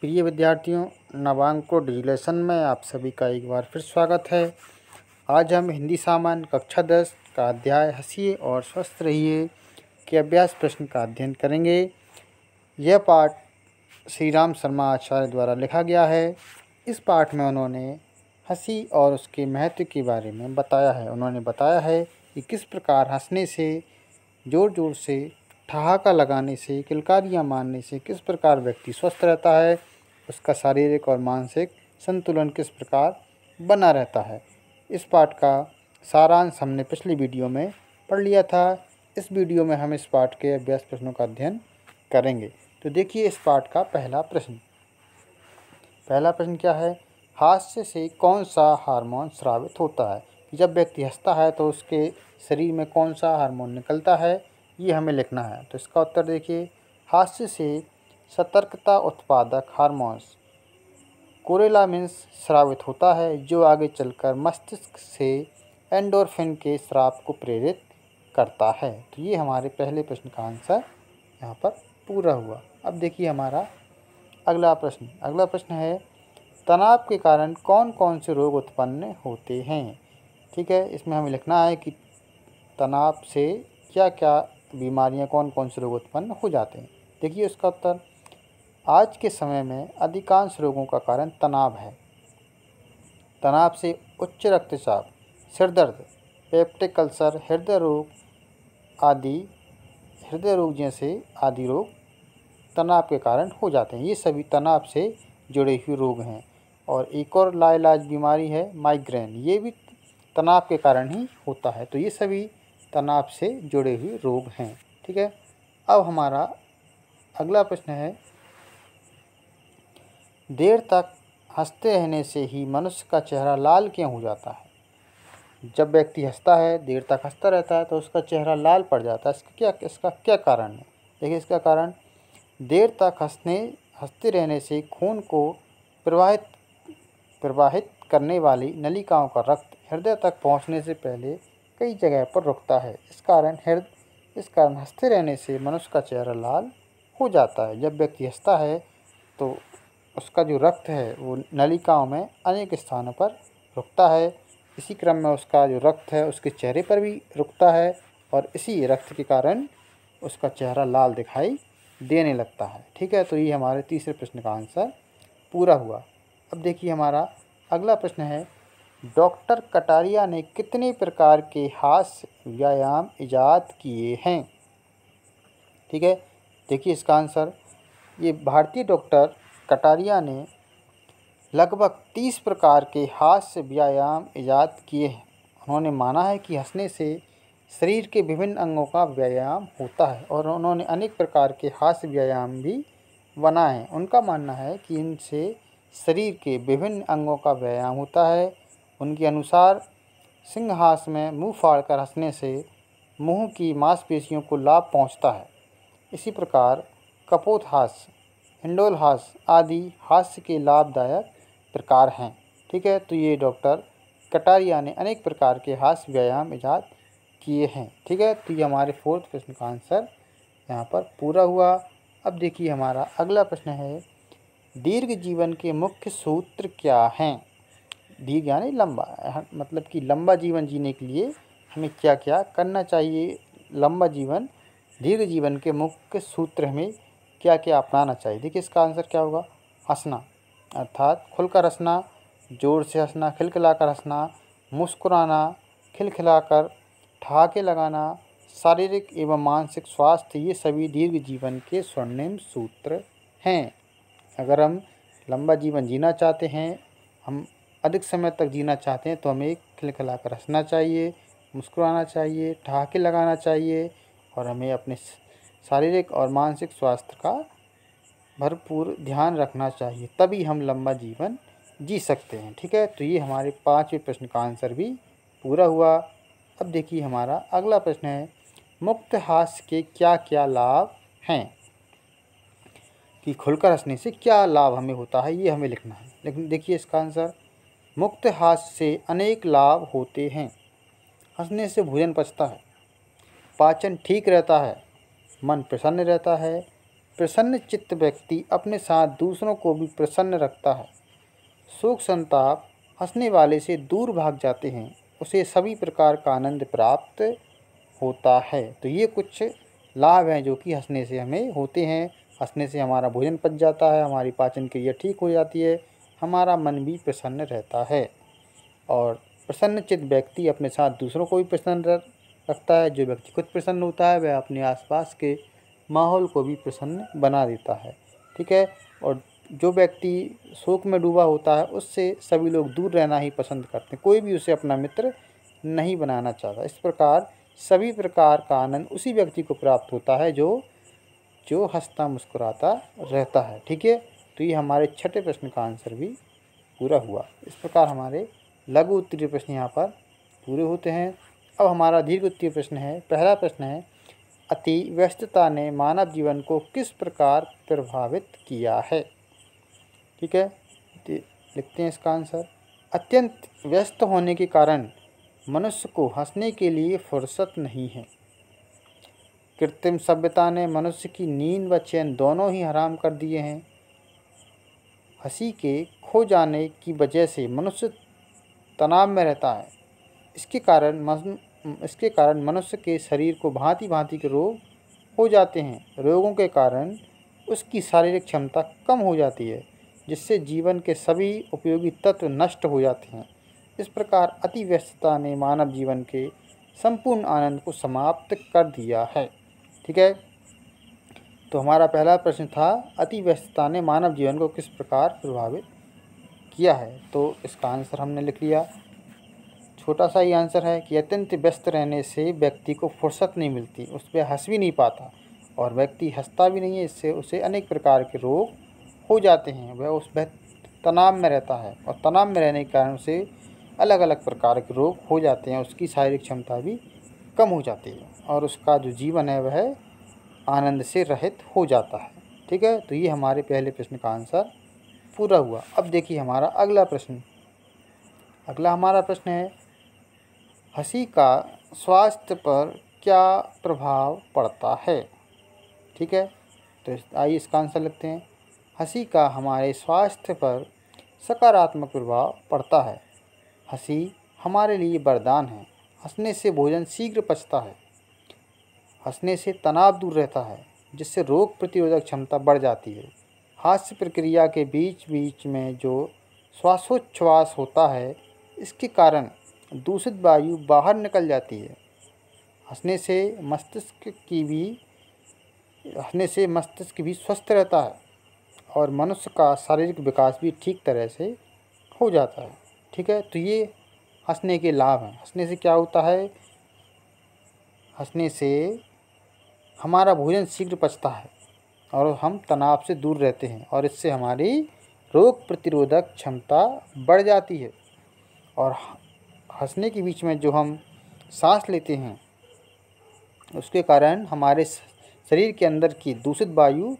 प्रिय विद्यार्थियों, नवांक डिजिटलेशन में आप सभी का एक बार फिर स्वागत है। आज हम हिंदी सामान्य कक्षा 10 का अध्याय हंसिए और स्वस्थ रहिए के अभ्यास प्रश्न का अध्ययन करेंगे। यह पाठ श्री राम शर्मा आचार्य द्वारा लिखा गया है। इस पाठ में उन्होंने हंसी और उसके महत्व के बारे में बताया है। उन्होंने बताया है कि किस प्रकार हंसने से, ज़ोर ज़ोर से ठहाका लगाने से, किलकारियाँ मारने से किस प्रकार व्यक्ति स्वस्थ रहता है, उसका शारीरिक और मानसिक संतुलन किस प्रकार बना रहता है। इस पाठ का सारांश हमने पिछली वीडियो में पढ़ लिया था। इस वीडियो में हम इस पाठ के अभ्यास प्रश्नों का अध्ययन करेंगे। तो देखिए इस पाठ का पहला प्रश्न क्या है? हास्य से कौन सा हार्मोन स्रावित होता है? जब व्यक्ति हंसता है तो उसके शरीर में कौन सा हार्मोन निकलता है, ये हमें लिखना है। तो इसका उत्तर देखिए, हास्य से सतर्कता उत्पादक हार्मोन्स कोरेलामिन्स स्रावित होता है, जो आगे चलकर मस्तिष्क से एंडोर्फिन के स्राव को प्रेरित करता है। तो ये हमारे पहले प्रश्न का आंसर यहाँ पर पूरा हुआ। अब देखिए हमारा अगला प्रश्न है, तनाव के कारण कौन कौन से रोग उत्पन्न होते हैं? ठीक है, इसमें हमें लिखना है कि तनाव से क्या क्या बीमारियां, कौन कौन से रोग उत्पन्न हो जाते हैं। देखिए उसका उत्तर, आज के समय में अधिकांश रोगों का कारण तनाव है। तनाव से उच्च रक्तचाप, सिर दर्द, पेप्टिक अल्सर, हृदय रोग जैसे आदि रोग तनाव के कारण हो जाते हैं। ये सभी तनाव से जुड़े हुए रोग हैं। और एक और लाइलाज बीमारी है माइग्रेन, ये भी तनाव के कारण ही होता है। तो ये सभी तनाव से जुड़े हुए रोग हैं। ठीक है, अब हमारा अगला प्रश्न है, देर तक हंसते रहने से ही मनुष्य का चेहरा लाल क्यों हो जाता है? जब व्यक्ति हंसता है, देर तक हंसता रहता है तो उसका चेहरा लाल पड़ जाता है। इसका क्या कारण है? देखिए इसका कारण, देर तक हंसते रहने से खून को प्रवाहित करने वाली नलिकाओं का रक्त हृदय तक पहुंचने से पहले कई जगह पर रुकता है। इस कारण हंसते रहने से मनुष्य का चेहरा लाल हो जाता है। जब व्यक्ति हंसता है तो उसका जो रक्त है वो नलिकाओं में अनेक स्थानों पर रुकता है। इसी क्रम में उसका जो रक्त है उसके चेहरे पर भी रुकता है और इसी रक्त के कारण उसका चेहरा लाल दिखाई देने लगता है। ठीक है, तो ये हमारे तीसरे प्रश्न का आंसर पूरा हुआ। अब देखिए हमारा अगला प्रश्न है, डॉक्टर कटारिया ने कितने प्रकार के हास्य व्यायाम इजाद किए हैं? ठीक है, देखिए इसका आंसर, ये भारतीय डॉक्टर कटारिया ने लगभग 30 प्रकार के हास्य व्यायाम इजाद किए हैं। उन्होंने माना है कि हंसने से शरीर के विभिन्न अंगों का व्यायाम होता है और उन्होंने अनेक प्रकार के हास्य व्यायाम भी बनाए हैं। उनका मानना है कि इनसे शरीर के विभिन्न अंगों का व्यायाम होता है। उनके अनुसार सिंहहास्य में मुंह फाड़कर हंसने से मुंह की मांसपेशियों को लाभ पहुंचता है। इसी प्रकार कपोतहास्य, हिंडोलहास्य आदि हास्य के लाभदायक प्रकार हैं। ठीक है, तो ये डॉक्टर कटारिया ने अनेक प्रकार के हास्य व्यायाम इजाद किए हैं। ठीक है, तो ये हमारे फोर्थ प्रश्न का आंसर यहाँ पर पूरा हुआ। अब देखिए हमारा अगला प्रश्न है, दीर्घ जीवन के मुख्य सूत्र क्या हैं? दीर्घ यानी लंबा, मतलब कि लंबा जीवन जीने के लिए हमें क्या क्या करना चाहिए। दीर्घ जीवन के मुख्य सूत्र हमें क्या क्या अपनाना चाहिए? देखिए इसका आंसर क्या होगा, हंसना, अर्थात खुलकर हंसना, जोर से हंसना, खिलखिलाकर हंसना, मुस्कुराना, खिलखिलाकर ठहाके लगाना, शारीरिक एवं मानसिक स्वास्थ्य, ये सभी दीर्घ जीवन के स्वर्णिम सूत्र हैं। अगर हम लंबा जीवन जीना चाहते हैं, हम अधिक समय तक जीना चाहते हैं, तो हमें खिलखिलाकर हंसना चाहिए, मुस्कुराना चाहिए, ठहाके लगाना चाहिए और हमें अपने शारीरिक और मानसिक स्वास्थ्य का भरपूर ध्यान रखना चाहिए, तभी हम लंबा जीवन जी सकते हैं। ठीक है, तो ये हमारे 5वें प्रश्न का आंसर भी पूरा हुआ। अब देखिए हमारा अगला प्रश्न है, मुक्त हास्य के क्या क्या लाभ हैं? कि खुलकर हंसने से क्या लाभ हमें होता है, ये हमें लिखना है। लेकिन देखिए इसका आंसर, मुक्त हास्य से अनेक लाभ होते हैं। हंसने से भोजन पचता है, पाचन ठीक रहता है, मन प्रसन्न रहता है, प्रसन्न चित्त व्यक्ति अपने साथ दूसरों को भी प्रसन्न रखता है। शोक संताप हंसने वाले से दूर भाग जाते हैं, उसे सभी प्रकार का आनंद प्राप्त होता है। तो ये कुछ लाभ हैं जो कि हंसने से हमें होते हैं। हंसने से हमारा भोजन पच जाता है, हमारी पाचन क्रिया ठीक हो जाती है, हमारा मन भी प्रसन्न रहता है। और प्रसन्नचित्त व्यक्ति अपने साथ दूसरों को भी प्रसन्न रखता है। जो व्यक्ति खुद प्रसन्न होता है वह अपने आसपास के माहौल को भी प्रसन्न बना देता है। ठीक है। और जो व्यक्ति शोक में डूबा होता है उससे सभी लोग दूर रहना ही पसंद करते हैं, कोई भी उसे अपना मित्र नहीं बनाना चाहता। इस प्रकार सभी प्रकार का आनंद उसी व्यक्ति को प्राप्त होता है जो जो हंसता मुस्कुराता रहता है। ठीक है। तो ये हमारे छठे प्रश्न का आंसर भी पूरा हुआ। इस प्रकार हमारे लघु उत्तरीय प्रश्न यहाँ पर पूरे होते हैं। अब हमारा दीर्घ उत्तरीय प्रश्न है। पहला प्रश्न है, अति व्यस्तता ने मानव जीवन को किस प्रकार प्रभावित किया है। ठीक है। लिखते हैं इसका आंसर। अत्यंत व्यस्त होने के कारण मनुष्य को हंसने के लिए फुर्सत नहीं है। कृत्रिम सभ्यता ने मनुष्य की नींद व चैन दोनों ही हराम कर दिए हैं। हंसी के खो जाने की वजह से मनुष्य तनाव में रहता है। इसके कारण मनुष्य के शरीर को भांति भांति के रोग हो जाते हैं। रोगों के कारण उसकी शारीरिक क्षमता कम हो जाती है, जिससे जीवन के सभी उपयोगी तत्व नष्ट हो जाते हैं। इस प्रकार अति व्यस्तता ने मानव जीवन के संपूर्ण आनंद को समाप्त कर दिया है। ठीक है। तो हमारा पहला प्रश्न था, अति व्यस्तता ने मानव जीवन को किस प्रकार प्रभावित किया है। तो इसका आंसर हमने लिख लिया। छोटा सा ही आंसर है कि अत्यंत व्यस्त रहने से व्यक्ति को फुर्सत नहीं मिलती, उस पर हंस भी नहीं पाता और व्यक्ति हंसता भी नहीं है। इससे उसे अनेक प्रकार के रोग हो जाते हैं। वह तनाव में रहता है और तनाव में रहने के कारण उसे अलग अलग प्रकार के रोग हो जाते हैं। उसकी शारीरिक क्षमता भी कम हो जाती है और उसका जो जीवन है वह आनंद से रहित हो जाता है। ठीक है। तो ये हमारे पहले प्रश्न का आंसर पूरा हुआ। अब देखिए हमारा अगला प्रश्न। अगला हमारा प्रश्न है, हंसी का स्वास्थ्य पर क्या प्रभाव पड़ता है। ठीक है। तो आइए इसका आंसर लिखते हैं। हंसी का हमारे स्वास्थ्य पर सकारात्मक प्रभाव पड़ता है। हंसी हमारे लिए वरदान है। हंसने से भोजन शीघ्र पचता है। हंसने से तनाव दूर रहता है, जिससे रोग प्रतिरोधक क्षमता बढ़ जाती है। हास्य प्रक्रिया के बीच बीच में जो श्वासोच्छ्वास होता है, इसके कारण दूषित वायु बाहर निकल जाती है। हंसने से मस्तिष्क भी स्वस्थ रहता है और मनुष्य का शारीरिक विकास भी ठीक तरह से हो जाता है। ठीक है। तो ये हंसने के लाभ हैं। हंसने से क्या होता है, हंसने से हमारा भोजन शीघ्र पचता है और हम तनाव से दूर रहते हैं और इससे हमारी रोग प्रतिरोधक क्षमता बढ़ जाती है। और हंसने के बीच में जो हम सांस लेते हैं उसके कारण हमारे शरीर के अंदर की दूषित वायु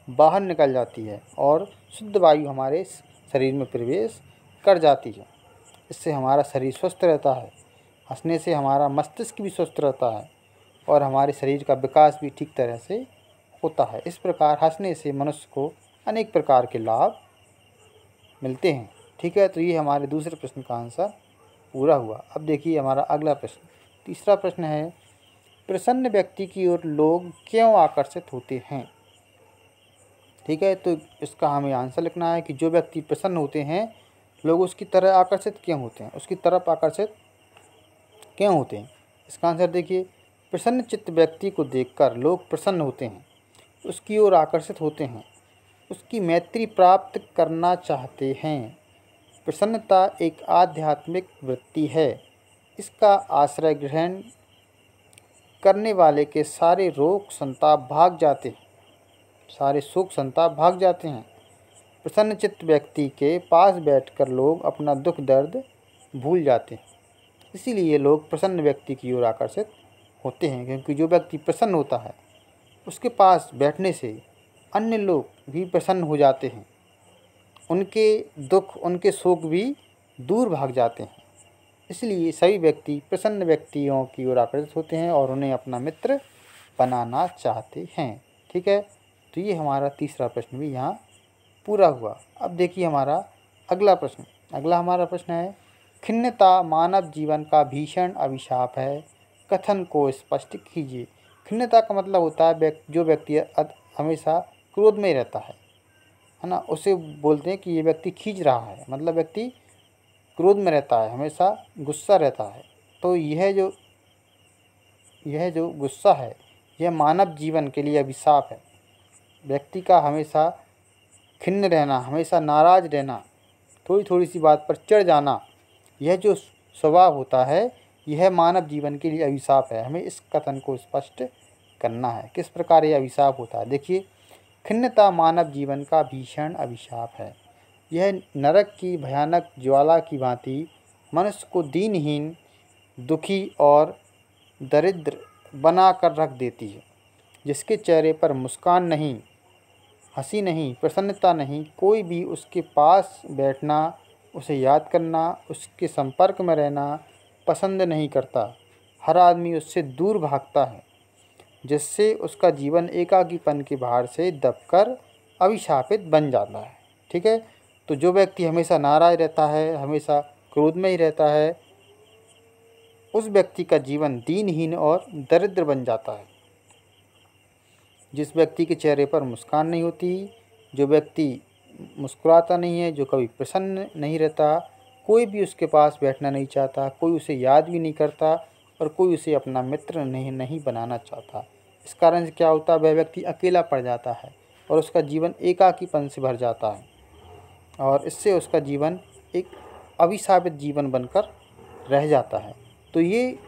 बाहर निकल जाती है और शुद्ध वायु हमारे शरीर में प्रवेश कर जाती है। इससे हमारा शरीर स्वस्थ रहता है। हंसने से हमारा मस्तिष्क भी स्वस्थ रहता है और हमारे शरीर का विकास भी ठीक तरह से होता है। इस प्रकार हंसने से मनुष्य को अनेक प्रकार के लाभ मिलते हैं। ठीक है। तो ये हमारे दूसरे प्रश्न का आंसर पूरा हुआ। अब देखिए हमारा अगला प्रश्न। तीसरा प्रश्न है, प्रसन्न व्यक्ति की ओर लोग क्यों आकर्षित होते हैं। ठीक है। तो इसका हमें आंसर लिखना है कि जो व्यक्ति प्रसन्न होते हैं लोग उसकी तरफ आकर्षित क्यों होते हैं, उसकी तरफ आकर्षित क्यों होते हैं। इसका आंसर देखिए, प्रसन्न चित्त व्यक्ति को देखकर लोग प्रसन्न होते हैं, उसकी ओर आकर्षित होते हैं, उसकी मैत्री प्राप्त करना चाहते हैं। प्रसन्नता एक आध्यात्मिक वृत्ति है। इसका आश्रय ग्रहण करने वाले के सारे रोग संताप भाग जाते हैं, सारे सुख संताप भाग जाते हैं। प्रसन्नचित्त व्यक्ति के पास बैठकर लोग अपना दुख दर्द भूल जाते हैं। इसीलिए लोग प्रसन्न व्यक्ति की ओर आकर्षित होते हैं, क्योंकि जो व्यक्ति प्रसन्न होता है उसके पास बैठने से अन्य लोग भी प्रसन्न हो जाते हैं, उनके दुख उनके शोक भी दूर भाग जाते हैं। इसलिए सभी व्यक्ति प्रसन्न व्यक्तियों की ओर आकर्षित होते हैं और उन्हें अपना मित्र बनाना चाहते हैं। ठीक है। तो ये हमारा तीसरा प्रश्न भी यहाँ पूरा हुआ। अब देखिए हमारा अगला प्रश्न। अगला हमारा प्रश्न है, खिन्नता मानव जीवन का भीषण अभिशाप है, कथन को स्पष्ट कीजिए। खिन्नता का मतलब होता है जो व्यक्ति हमेशा क्रोध में ही रहता है ना, उसे बोलते हैं कि ये व्यक्ति खींच रहा है, मतलब व्यक्ति क्रोध में रहता है, हमेशा गुस्सा रहता है। तो यह जो गुस्सा है यह मानव जीवन के लिए अभिशाप है। व्यक्ति का हमेशा खिन्न रहना, हमेशा नाराज़ रहना, थोड़ी थोड़ी सी बात पर चिढ़ जाना, यह जो स्वभाव होता है यह मानव जीवन के लिए अभिशाप है। हमें इस कथन को स्पष्ट करना है। किस प्रकार यह अभिशाप होता है? देखिए, खिन्नता मानव जीवन का भीषण अभिशाप है। यह नरक की भयानक ज्वाला की भांति मनुष्य को दीनहीन, दुखी और दरिद्र बना कर रख देती है। जिसके चेहरे पर मुस्कान नहीं, हंसी नहीं, प्रसन्नता नहीं, कोई भी उसके पास बैठना, उसे याद करना, उसके संपर्क में रहना पसंद नहीं करता। हर आदमी उससे दूर भागता है, जिससे उसका जीवन एकाकीपन के भार से दबकर अभिशापित बन जाता है। ठीक है, तो जो व्यक्ति हमेशा नाराज रहता है, हमेशा क्रोध में ही रहता है, उस व्यक्ति का जीवन दीनहीन और दरिद्र बन जाता है। जिस व्यक्ति के चेहरे पर मुस्कान नहीं होती, जो व्यक्ति मुस्कुराता नहीं है, जो कभी प्रसन्न नहीं रहता, कोई भी उसके पास बैठना नहीं चाहता, कोई उसे याद भी नहीं करता और कोई उसे अपना मित्र नहीं बनाना चाहता। इस कारण से क्या होता है, वह व्यक्ति अकेला पड़ जाता है और उसका जीवन एकाकीपन से भर जाता है और इससे उसका जीवन एक अभिशापित जीवन बनकर रह जाता है। तो ये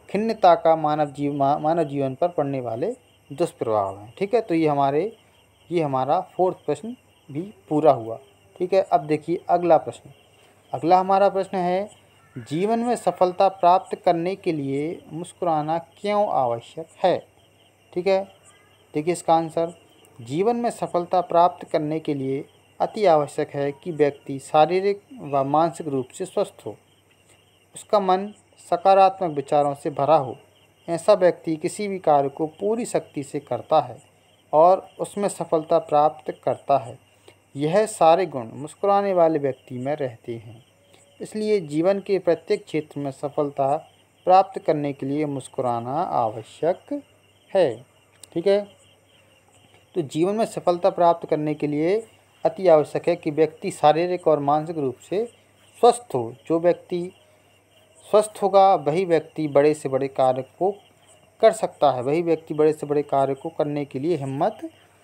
खिन्नता का मानव जीवन पर पड़ने वाले दुष्प्रभाव हैं। ठीक है, तो ये हमारा फोर्थ प्रश्न भी पूरा हुआ। ठीक है, अब देखिए अगला प्रश्न। अगला हमारा प्रश्न है, जीवन में सफलता प्राप्त करने के लिए मुस्कुराना क्यों आवश्यक है? ठीक है, देखिए इसका आंसर, जीवन में सफलता प्राप्त करने के लिए अति आवश्यक है कि व्यक्ति शारीरिक व मानसिक रूप से स्वस्थ हो, उसका मन सकारात्मक विचारों से भरा हो। ऐसा व्यक्ति किसी भी कार्य को पूरी शक्ति से करता है और उसमें सफलता प्राप्त करता है। यह सारे गुण मुस्कुराने वाले व्यक्ति में रहते हैं। इसलिए जीवन के प्रत्येक क्षेत्र में सफलता प्राप्त करने के लिए मुस्कुराना आवश्यक है। ठीक है, तो जीवन में सफलता प्राप्त करने के लिए अति आवश्यक है कि व्यक्ति शारीरिक और मानसिक रूप से स्वस्थ हो। जो व्यक्ति स्वस्थ होगा वही व्यक्ति बड़े से बड़े कार्य को कर सकता है, वही व्यक्ति बड़े से बड़े कार्य को करने के लिए हिम्मत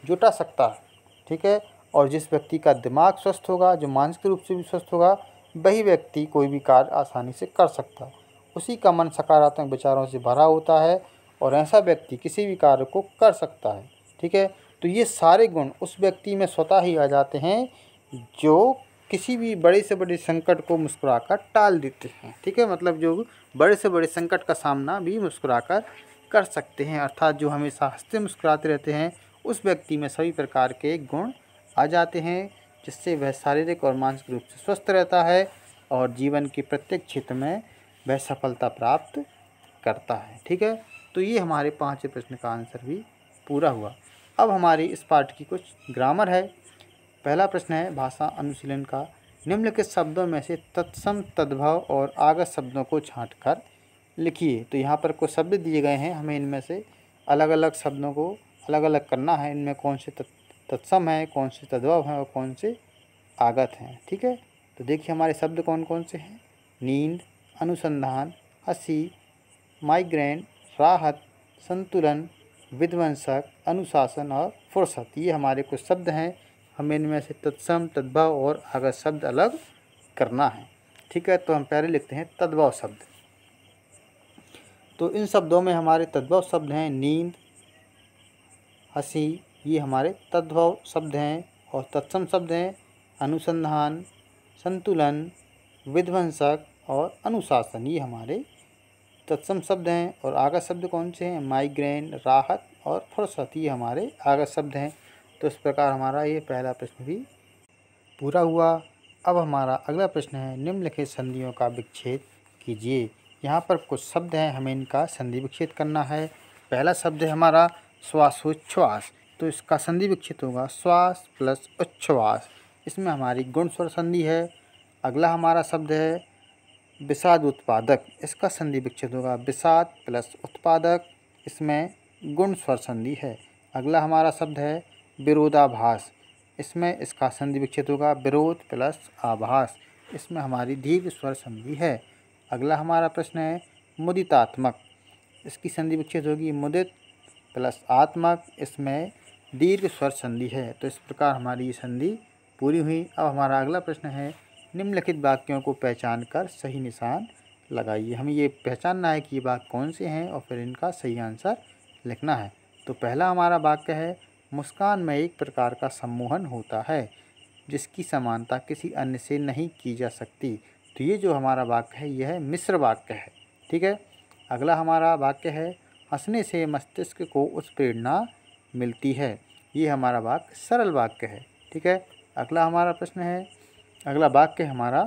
जुटा सकता है। ठीक है, और जिस व्यक्ति का दिमाग स्वस्थ होगा, जो मानसिक रूप से भी स्वस्थ होगा, वही व्यक्ति कोई भी कार्य आसानी से कर सकता है। उसी का मन सकारात्मक विचारों से भरा होता है और ऐसा व्यक्ति किसी भी कार्य को कर सकता है। ठीक है, तो ये सारे गुण उस व्यक्ति में स्वतः ही आ जाते हैं जो किसी भी बड़े से बड़े संकट को मुस्कुराकर टाल देते हैं। ठीक है, मतलब जो बड़े से बड़े संकट का सामना भी मुस्कुराकर कर सकते हैं, अर्थात जो हमेशा हंसते मुस्कुराते रहते हैं, उस व्यक्ति में सभी प्रकार के गुण आ जाते हैं, जिससे वह शारीरिक और मानसिक रूप से स्वस्थ रहता है और जीवन के प्रत्येक क्षेत्र में वह सफलता प्राप्त करता है। ठीक है, तो ये हमारे 5 प्रश्न का आंसर भी पूरा हुआ। अब हमारी इस पाठ की कुछ ग्रामर है। पहला प्रश्न है भाषा अनुशीलन का, निम्नलिखित शब्दों में से तत्सम, तद्भव और आगत शब्दों को छांटकर लिखिए। तो यहाँ पर कुछ शब्द दिए गए हैं, हमें इनमें से अलग अलग शब्दों को अलग अलग करना है। इनमें कौन से तत्सम है, कौन से तद्भव हैं और कौन से आगत हैं। ठीक है, तो देखिए हमारे शब्द कौन कौन से हैं। नींद, अनुसंधान, हंसी, माइग्रेन, राहत, संतुलन, विध्वंसक, अनुशासन और फुर्सत, ये हमारे कुछ शब्द हैं। हमें इनमें से तत्सम, तद्भव और आगत शब्द अलग करना है। ठीक है, तो हम पहले लिखते हैं तद्भव शब्द। तो इन शब्दों में हमारे तद्भव शब्द हैं नींद, हंसी, ये हमारे तद्भव शब्द हैं। और तत्सम शब्द हैं अनुसंधान, संतुलन, विध्वंसक और अनुशासन, ये हमारे तत्सम शब्द हैं। और आगत शब्द कौन से हैं, माइग्रेन, राहत और फुर्सत, ये हमारे आगत शब्द हैं। तो इस प्रकार हमारा ये पहला प्रश्न भी पूरा हुआ। अब हमारा अगला प्रश्न है, निम्नलिखित संधियों का विच्छेद कीजिए। यहाँ पर कुछ शब्द हैं, हमें इनका संधि विच्छेद करना है। पहला शब्द है हमारा श्वासोच्छ्वास। तो इसका संधि विच्छेद होगा श्वास प्लस उच्छ्वास। इसमें हमारी गुण स्वर संधि है। अगला हमारा शब्द है विषाद उत्पादक। इसका संधि विच्छेद होगा विषाद प्लस उत्पादक। इसमें गुण स्वर संधि है। अगला हमारा शब्द है विरोधाभास। इसमें इसका संधि विच्छेद होगा विरोध प्लस आभास। इसमें हमारी दीर्घ स्वर संधि है। अगला हमारा प्रश्न है मुदितात्मक। इसकी संधि विच्छेद होगी मुदित प्लस आत्मक। इसमें दीर्घ स्वर संधि है। तो इस प्रकार हमारी ये संधि पूरी हुई। अब हमारा अगला प्रश्न है निम्नलिखित वाक्यों को पहचान कर सही निशान लगाइए। हमें ये पहचानना है कि ये वाक्य कौन से हैं और फिर इनका सही आंसर लिखना है। तो पहला हमारा वाक्य है मुस्कान में एक प्रकार का सम्मोहन होता है जिसकी समानता किसी अन्य से नहीं की जा सकती। तो ये जो हमारा वाक्य है यह मिश्र वाक्य है। ठीक है। अगला हमारा वाक्य है हंसने से मस्तिष्क को उत्प्रेरणा मिलती है। ये हमारा वाक्य सरल वाक्य है। ठीक है। अगला हमारा प्रश्न है, अगला वाक्य हमारा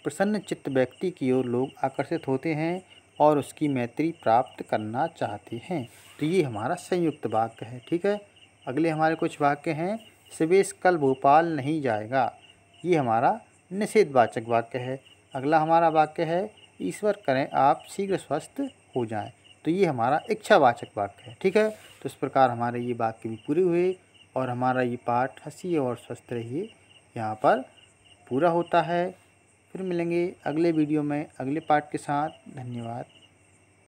प्रसन्न चित्त व्यक्ति की ओर लोग आकर्षित होते हैं और उसकी मैत्री प्राप्त करना चाहते हैं। तो ये हमारा संयुक्त वाक्य है। ठीक है। अगले हमारे कुछ वाक्य हैं सिवेश कल भोपाल नहीं जाएगा। ये हमारा निषेधवाचक वाक्य है। अगला हमारा वाक्य है ईश्वर करें आप शीघ्र स्वस्थ हो जाएं। तो ये हमारा इच्छावाचक वाक्य है। ठीक है। तो इस प्रकार हमारे ये वाक्य भी पूरे हुए और हमारा ये पाठ हंसिए और स्वस्थ रहिए यहाँ पर पूरा होता है। फिर मिलेंगे अगले वीडियो में अगले पाठ के साथ। धन्यवाद।